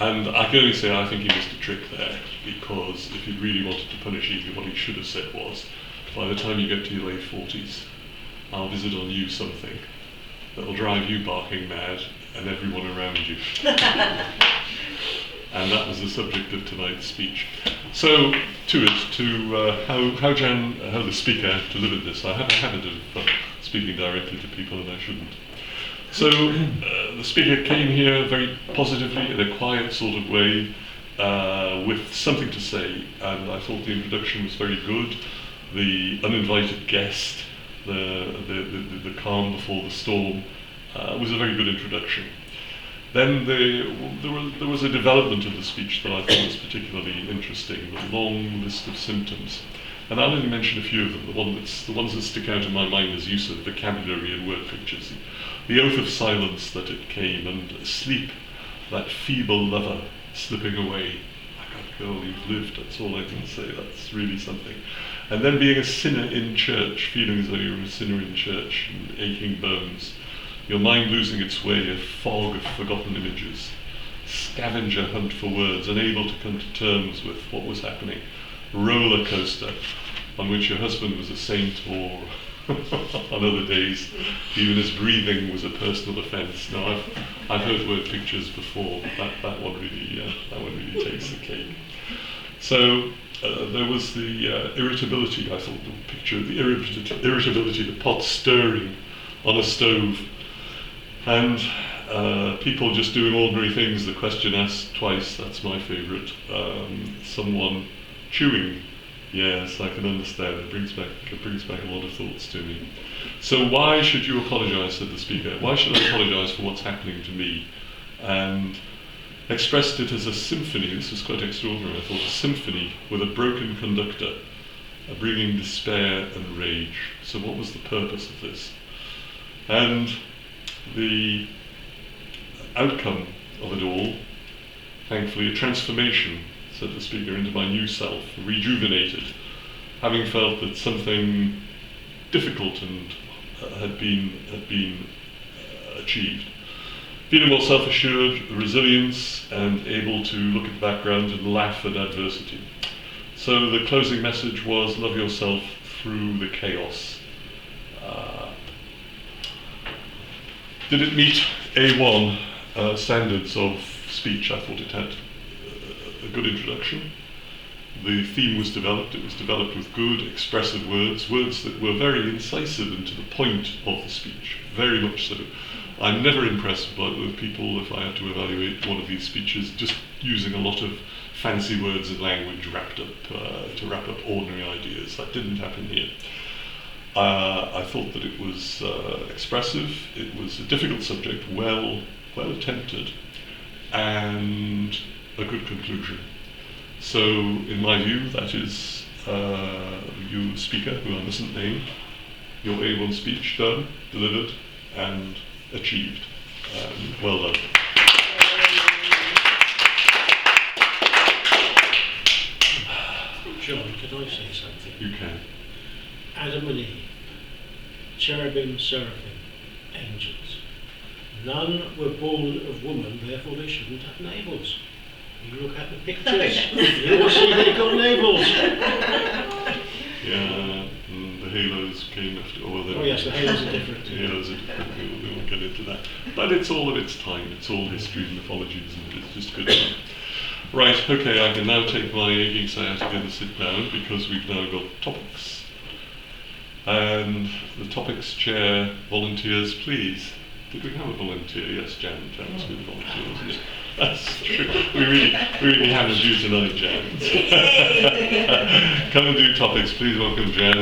And I can only say I think he missed a trick there, because if he really wanted to punish Evie, what he should have said was, by the time you get to your late 40s, I'll visit on you something that'll drive you barking mad and everyone around you. And that was the subject of tonight's speech. So, to how the speaker delivered this. I have a habit of speaking directly to people, and I shouldn't. So, the speaker came here very positively, in a quiet sort of way, with something to say, and I thought the introduction was very good. The uninvited guest, the calm before the storm, was a very good introduction. Then there was a development of the speech that I thought was particularly interesting, the long list of symptoms. And I'll only mention a few of them, the ones that stick out in my mind as use of vocabulary and word pictures. The oath of silence that it came, and sleep, that feeble lover slipping away. My God, girl, you've lived, that's all I can say, that's really something. And then being a sinner in church, feeling as though you're a sinner in church, and aching bones. Your mind losing its way, a fog of forgotten images, scavenger hunt for words, unable to come to terms with what was happening, roller coaster on which your husband was a saint, or on other days even his breathing was a personal offence. Now I've heard word pictures before, but that one really takes the cake. So there was the irritability. I thought the picture of the irritability, the pot stirring on a stove. And people just doing ordinary things, the question asked twice, that's my favourite. Someone chewing, yes, I can understand, it brings back a lot of thoughts to me. So why should you apologise, said the speaker, why should I apologise for what's happening to me? And expressed it as a symphony. This was quite extraordinary, I thought, a symphony with a broken conductor, bringing despair and rage. So what was the purpose of this? And the outcome of it all, thankfully, a transformation, said the speaker, into my new self, rejuvenated, having felt that something difficult and had been achieved. Feeling more self-assured, resilience, and able to look at the background and laugh at adversity. So the closing message was, love yourself through the chaos. Did it meet A1 standards of speech? I thought it had a good introduction. The theme was developed. It was developed with good, expressive words that were very incisive and to the point of the speech, very much so. I'm never impressed with people, if I have to evaluate one of these speeches, just using a lot of fancy words and language wrapped up to wrap up ordinary ideas. That didn't happen here. I thought that it was expressive, it was a difficult subject, well attempted, and a good conclusion. So, in my view, that is you, speaker, who I mustn't name, your A1 speech done, delivered, and achieved. Well done. John, could I say something? You can. Adam and Eve, cherubim, seraphim, angels. None were born of woman, therefore they shouldn't have navels. You look at the pictures, you will see they've got navels. Yeah, the halos came after. Oh yes, the halos are different. The halos are different, we won't get into that. But it's all of its time, it's all history and mythologies, and it's just good fun. Right, okay, I can now take my aching sciatica and sit down, because we've now got topics. And the topics chair, volunteers, please. Did we have a volunteer? Yes, Jan's been a volunteer, wasn't it? That's true. We really haven't you tonight, Jan. Come and do topics. Please welcome Jan.